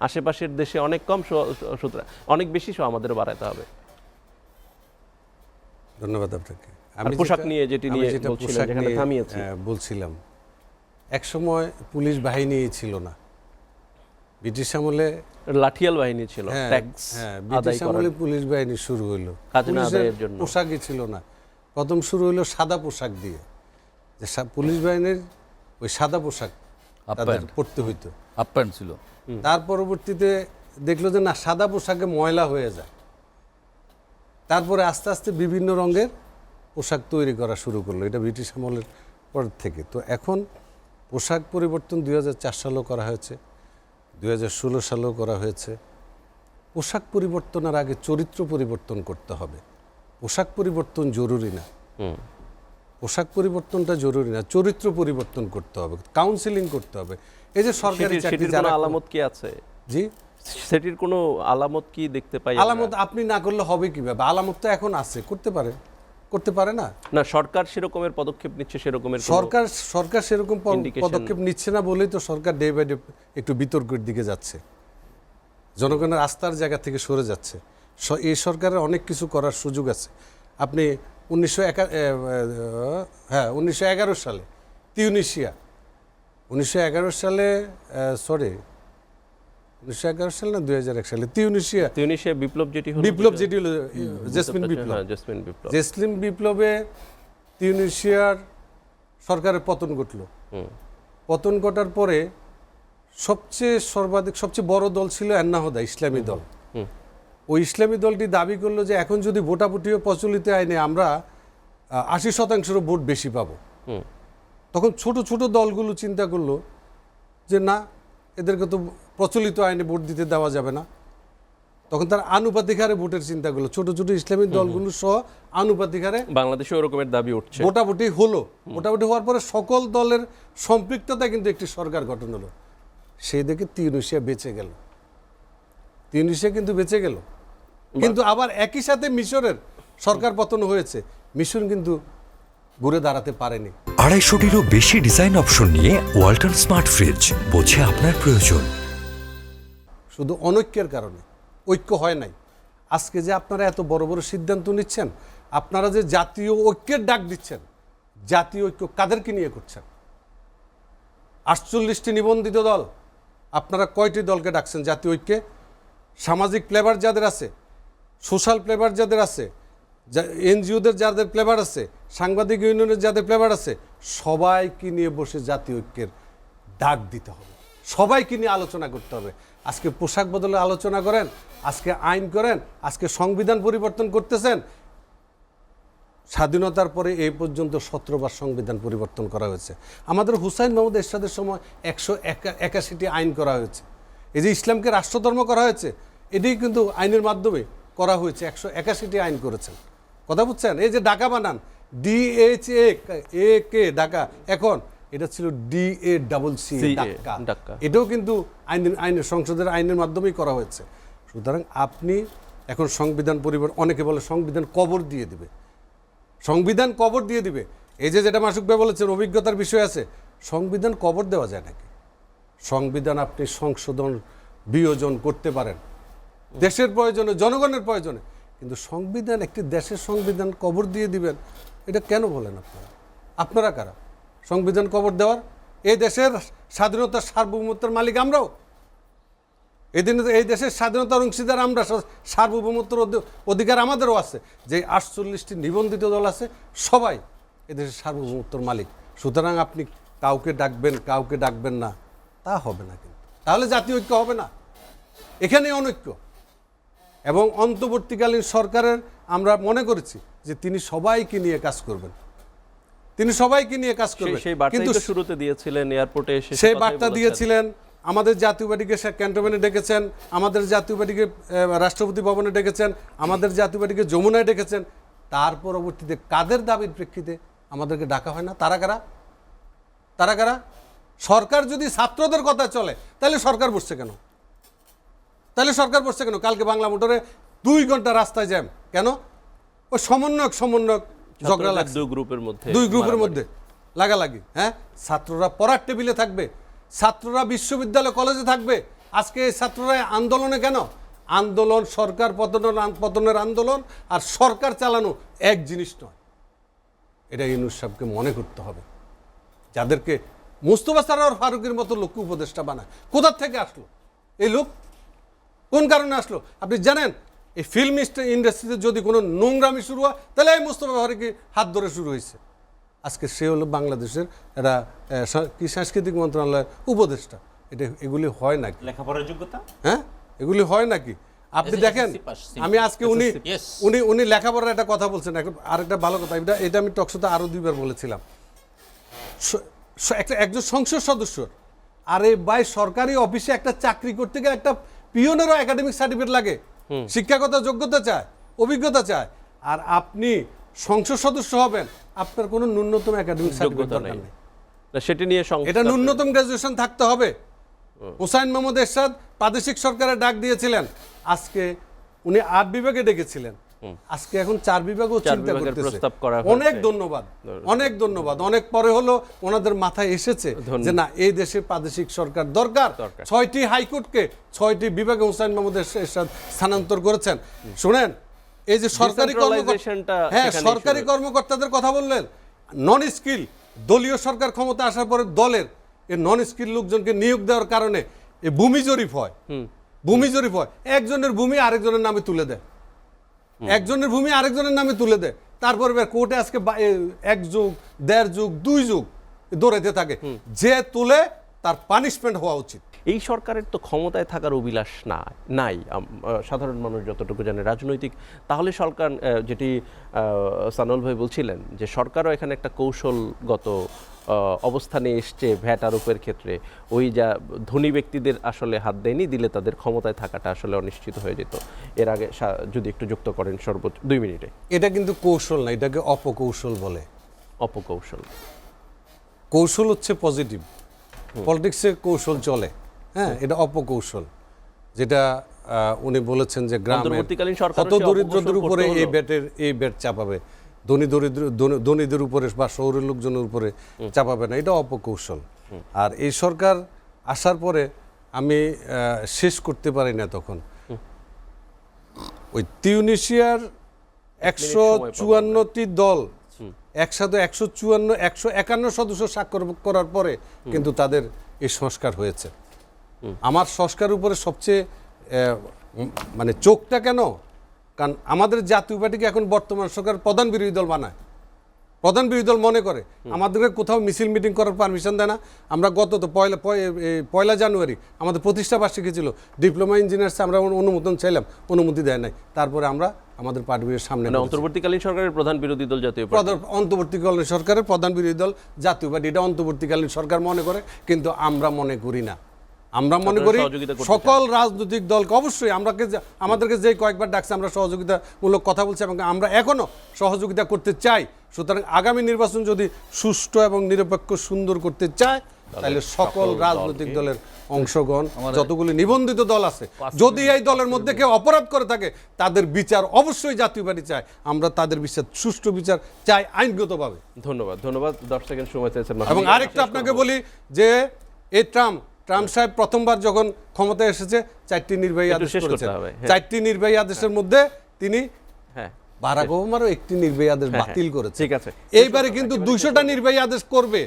আশেপাশের দেশে অনেক কম, সুতরাং অনেক বেশি আমাদের বাড়াতে হবে। ধন্যবাদ আপনাকে। আমি পোশাক নিয়ে যেটি নিয়ে বলছিলেন, যেখানে থামিয়েছি বলছিলাম, একসময় পুলিশ বাহিনী ছিল না, ব্রিটিশ আমলে লাঠিয়াল বাহিনী ছিল, ট্যাক্স ব্রিটিশ আমলে পুলিশ বাহিনী শুরু হলো, খাজনা আদায়ের জন্য। পোশাকই ছিল না, প্রথম শুরু হলো সাদা পোশাক দিয়ে, যে পুলিশ বাহিনীর ওই সাদা পোশাক পড়তে হইতো, হাফ প্যান্ট ছিল। তার পরবর্তীতে দেখলো যে না, সাদা পোশাকে ময়লা হয়ে যায়, তারপরে আস্তে আস্তে বিভিন্ন রঙের পোশাক তৈরি করা শুরু করলো, এটা ব্রিটিশ আমলের পর থেকে। তো এখন পোশাক পরিবর্তন 2004 সালেও করা হয়েছে, 2016 সালেও করা হয়েছে। পোশাক পরিবর্তনের আগে চরিত্র পরিবর্তন করতে হবে। পোশাক পরিবর্তন জরুরি না, পোশাক পরিবর্তনটা জরুরি না, চরিত্র পরিবর্তন করতে হবে, কাউন্সিলিং করতে হবে। এই যে সরকারি চাকরি, যারা আলামত কি আছে? জি, সেটির কোনো আলামত কি দেখতে পাই? আলামত আপনি না করলে হবে কিভাবে? আলামত তো এখন আছে, করতে পারে না। না, সরকার সেরকমের পদক্ষেপ নিচ্ছে, সেরকমের সরকার সেরকম পদক্ষেপ নিচ্ছে না বলেই তো সরকার ডে বাই ডে একটু বিতর্কের দিকে যাচ্ছে, জনগণের আস্থার জায়গা থেকে সরে যাচ্ছে। এই সরকারের অনেক কিছু করার সুযোগ আছে। আপনি 1911 সালে তিউনিসিয়া, 1911 সালে সরি 1911 সাল না 2001 সালে তিউনিসিয়া বিপ্লব যেটি হলো জেসমিন বিপ্লবে তিউনিসিয়ার সরকারের পতন ঘটল। পতন ঘটার পরে সবচেয়ে বড় দল ছিল এন্নাহদা, ইসলামী দল। ওই ইসলামী দলটি দাবি করলো যে এখন যদি ভোটাভুটি প্রচলিত আইনে আমরা 80% ভোট বেশি পাবো। তখন ছোট ছোট দলগুলো চিন্তা করলো যে না, এদেরকে তো প্রচলিত আইনে ভোট দিতে দেওয়া যাবে না। তখন তার আনুপাতিক হারে ভোটের চিন্তা করলো, ছোট ছোট ইসলামিক দলগুলো সহ আনুপাতিক হারে বাংলাদেশে ওরকমের দাবি উঠছে। ভোটাভুটি হলো, ভোটাভুটি হওয়ার পরে সকল দলের সম্পৃক্ততা কিন্তু একটি সরকার গঠন হলো। সেই দেখে তিউনিসিয়া বেঁচে গেল, তিউনিসিয়া কিন্তু বেঁচে গেল। কিন্তু আবার একই সাথে মিশরের সরকার পতন হয়েছে, মিশর কিন্তু ঘুরে দাঁড়াতে পারেনি। 250-টিরও বেশি ডিজাইন অপশন নিয়ে ওয়ালটন স্মার্ট ফ্রিজ, বোঝে আপনার প্রয়োজন। শুধু অনৈক্যের কারণে, ঐক্য হয় নাই। আজকে যে আপনারা এত বড় বড় সিদ্ধান্ত নিচ্ছেন, আপনারা যে জাতীয় ঐক্যের ডাক দিচ্ছেন, জাতীয় ঐক্য কাদেরকে নিয়ে করছেন? 48টি নিবন্ধিত দল, আপনারা কয়টি দলকে ডাকছেন জাতীয় ঐক্যে? সামাজিক ফ্লেভার যাদের আছে, সোশ্যাল ফ্লেভার যাদের আছে, এনজিওদের যাদের ফ্লেভার আছে, সাংবাদিক ইউনিয়নের যাদের ফ্লেভার আছে, সবাইকে নিয়ে বসে জাতীয় ঐক্যের ডাক দিতে হবে, সবাইকে নিয়ে আলোচনা করতে হবে। আজকে পোশাক বদলে আলোচনা করেন, আজকে আইন করেন, আজকে সংবিধান পরিবর্তন করতেছেন। স্বাধীনতার পরে এই পর্যন্ত 17 বার সংবিধান পরিবর্তন করা হয়েছে। আমাদের হুসাইন মাহমুদ এরশাদের সময় 181টি আইন করা হয়েছে। এই যে ইসলামকে রাষ্ট্রধর্ম করা হয়েছে, এটাই কিন্তু আইনের মাধ্যমে করা হয়েছে। 181টি আইন করেছেন, কথা বুঝছেন? এই যে ডাকা বানান DHA ডাকা, এখন এটা ছিল DACC ডাকা, এটাও কিন্তু আইনের সংসদের আইনের মাধ্যমেই করা হয়েছে। সুতরাং আপনি এখন সংবিধান পরিবর্তন, অনেকে বলে সংবিধান কবর দিয়ে দিবে, সংবিধান কবর দিয়ে দিবে। এই যে যেটা মাসুক ভাই বলেছেন, অভিজ্ঞতার বিষয় আছে, সংবিধান কবর দেওয়া যায় নাকি? সংবিধান আপনি সংশোধন বিয়োজন করতে পারেন দেশের প্রয়োজনে, জনগণের প্রয়োজনে, কিন্তু সংবিধান, একটি দেশের সংবিধান কবর দিয়ে দিবেন, এটা কেন বলেন আপনারা কারা সংবিধান কবর দেওয়ার? এই দেশের স্বাধীনতার সার্বভৌমত্বের মালিক আমরাও, এই দেশের স্বাধীনতার অংশীদার আমরা, সার্বভৌমত্বের অধিকার আমাদেরও আছে। যে 48টি নিবন্ধিত দল আছে, সবাই এদেশের সার্বভৌমত্বের মালিক। সুতরাং আপনি কাউকে ডাকবেন না, তা হবে না। কিন্তু তাহলে জাতীয় ঐক্য হবে না, এখানে অনৈক্য। এবং অন্তর্বর্তীকালীন সরকারের আমরা মনে করেছি যে তিনি সবাইকে নিয়ে কাজ করবেন, কিন্তু শুরুতে দিয়েছিলেন, এয়ারপোর্টে এসে সেই বার্তা দিয়েছিলেন। আমাদের জাতীয় পার্টিকে ক্যান্টনমেন্টে ডেকেছেন, আমাদের জাতীয় পার্টিকে রাষ্ট্রপতি ভবনে ডেকেছেন, আমাদের জাতীয় পার্টিকে যমুনায় ডেকেছেন। তার পরবর্তীতে কাদের দাবির প্রেক্ষিতে আমাদেরকে ডাকা হয় না? তারা কারা? সরকার যদি ছাত্রদের কথা চলে, তাহলে সরকার বসছে কেন? কালকে বাংলা মোটরে 2 ঘন্টা রাস্তায় জ্যাম কেন? ওই সমন্বয়ক ঝগড়া লাগছে, দুই গ্রুপের মধ্যে লাগালাগি। হ্যাঁ, ছাত্ররা পড়ার টেবিলে থাকবে, ছাত্ররা বিশ্ববিদ্যালয় কলেজে থাকবে, আজকে এই ছাত্ররা আন্দোলনে কেন? আন্দোলন সরকার পতনের আন্দোলন আর সরকার চালানো এক জিনিস নয়, এটা ইউনূস সাহেবকে মনে করতে হবে। যাদেরকে মুস্তফা সরোয়ার ফারুকের মতো লোককে উপদেষ্টা বানায়, কোথা থেকে আসলো এই লোক? কোন কারণে আসলো আপনি জানেন? এই ফিল্ম ইন্ডাস্ট্রিতে যদি কোনো নোংরামি শুরু হয় তাহলে এই মুস্তফা ফারুকের হাত ধরে শুরু হয়েছে। আজকে সে হলো বাংলাদেশের একটা কি সাংস্কৃতিক মন্ত্রণালয়ের উপদেষ্টা। এগুলি হয় নাকি? লেখাপড়ার যোগ্যতা, হ্যাঁ, এগুলি হয় নাকি? আপনি দেখেন, আমি আজকে উনি লেখাপড়ার একটা কথা বলছেন, এখন আরেকটা ভালো কথা, এটা আমি টকশোতে আরো 2বার বলেছিলাম। একজন সংসদ সদস্য, আরে ভাই, সরকারি অফিসে একটা চাকরি করতে গেলে একটা পিওনেরও একাডেমিক সার্টিফিকেট লাগে, শিক্ষাগত যোগ্যতা চায়, অভিজ্ঞতা চায়। আর আপনি সংসদ সদস্য হবেন, আপনার কোনো ন্যূনতম একাডেমিক সার্টিফিকেট দরকার নেই। সেটি নিয়ে এটা ন্যূনতম গ্রাজুয়েশন থাকতে হবে। হুসাইন মাহমুদ এরশাদ প্রাদেশিক সরকারে ডাক দিয়েছিলেন, আজকে উনি 8 বিভাগে ডেকেছিলেন, আজকে এখন 4 বিভাগও চিন্তা করতেছে। অনেক ধন্যবাদ, অনেক ধন্যবাদ। অনেক পরে হলো ওনাদের মাথায় এসেছে যে না, এই দেশে প্রাদেশিক সরকার দরকার। 6টি হাইকোর্টকে 6টি বিভাগে হুসাইন মাহমুদ এরশাদ স্থানান্তর করেছেন। শুনেন, এই যে সরকারি কর্মকর্তা, হ্যাঁ, সরকারি কর্মকর্তাদের কথা বললেন, নন স্কিল, দলীয় সরকার ক্ষমতা আসার পরে দলের এই নন স্কিল লোকজনকে নিয়োগ দেওয়ার কারণে এই ভূমি জরিপ হয়, ভূমি জরিপ হয়, একজনের ভূমি আরেকজনের নামে তুলে দেয়, একজনের ভূমি আরেকজনের নামে তুলে দেয়। তারপরে কোর্টে আজকে 1 যুগ, 1.5 যুগ, 2 যুগ দৌড়াইতে থাকে। যে তুলে তার পানিশমেন্ট হওয়া উচিত। এই সরকারের তো ক্ষমতায় থাকার অভিলাষ নাই, সাধারণ মানুষ যতটুকু জানে। রাজনৈতিক তাহলে সরকার, যেটি সানোয়ার ভাই বলছিলেন, যে সরকারও এখানে একটা কৌশলগত অবস্থানে এসছে ভ্যাট আরোপের ক্ষেত্রে, ওই যা ধনী ব্যক্তিদের আসলে হাত দেয়নি, দিলে তাদের ক্ষমতায় থাকাটা আসলে অনিশ্চিত হয়ে যেত। এর আগে যদি একটু যুক্ত করেন সর্বোচ্চ 2 মিনিটে। এটা কিন্তু কৌশল না, এটাকে অপকৌশল বলে। অপকৌশল, কৌশল হচ্ছে পজিটিভ, পলিটিক্সে কৌশল চলে, হ্যাঁ, এটা অপকৌশল। যেটা উনি বলেছেন যে গ্রামের কত দরিদ্রদের উপরে এই ব্যাট চাপাবে, ধনীদের উপরে বা শহরের লোকজনের উপরে চাপাবে না, এটা অপকৌশল। আর এই সরকার আসার পরে আমি শেষ করতে পারি না তখন ওই তিউনিসিয়ার 154টি দল একসাথে 151 সদস্য স্বাক্ষর করার পরে কিন্তু তাদের এই সংস্কার হয়েছে। আমার সংস্কার উপরে সবচেয়ে মানে চোখটা কেন, কারণ আমাদের জাতীয় পার্টিকে এখন বর্তমান সরকার প্রধান বিরোধী দল বানায়, প্রধান বিরোধী দল মনে করে। আমাদেরকে কোথাও মিছিল মিটিং করার পারমিশন দেয় না। আমরা গত তো 1 জানুয়ারি আমাদের প্রতিষ্ঠা বার্ষিকী ছিল, ডিপ্লোমা ইঞ্জিনিয়ার্স আমরা অনুমোদন চাইলাম, অনুমতি দেয় নাই। তারপরে আমরা আমাদের পার্টির সামনে, অন্তর্বর্তীকালীন সরকারের প্রধান বিরোধী দল জাতীয় পার্টি, অন্তর্বর্তীকালীন সরকারের প্রধান বিরোধী দল জাতীয় পার্টি, এটা অন্তর্বর্তীকালীন সরকার মনে করে, কিন্তু আমরা মনে করি না। আমরা মনে করি সকল রাজনৈতিক দলকে অবশ্যই আমাদেরকে যে কয়েকবার ডাকছে আমরা সহযোগিতামূলক কথা বলছি এবং আমরা এখনো সহযোগিতা করতে চাই। সুতরাং আগামী নির্বাচন যদি সুষ্ঠু এবং নিরপেক্ষ সুন্দর করতে চায়, তাহলে সকল রাজনৈতিক দলের অংশগ্রহণ, যতগুলি নিবন্ধিত দল আছে, যদি এই দলের মধ্যে কেউ অপরাধ করে থাকে তাদের বিচার অবশ্যই জাতীয় পার্টি চায়। আমরা তাদের বিচার, সুষ্ঠু বিচার চাই আইনগতভাবে। ধন্যবাদ, ধন্যবাদ। 10 সেকেন্ড সময় চেয়েছেন। এবং আরেকটা আপনাকে বলি যে এই ট্রাম্প সাহেব প্রথমবার যখন ক্ষমতায় এসেছে 4টি নির্বাহী আদেশ করেছেন। 4টি নির্বাহী আদেশের মধ্যে তিনি বারাক ওবামারও 1টি নির্বাহী আদেশ বাতিল করেছে। ঠিক আছে, এইবারে কিন্তু 200টা নির্বাহী আদেশ করবে।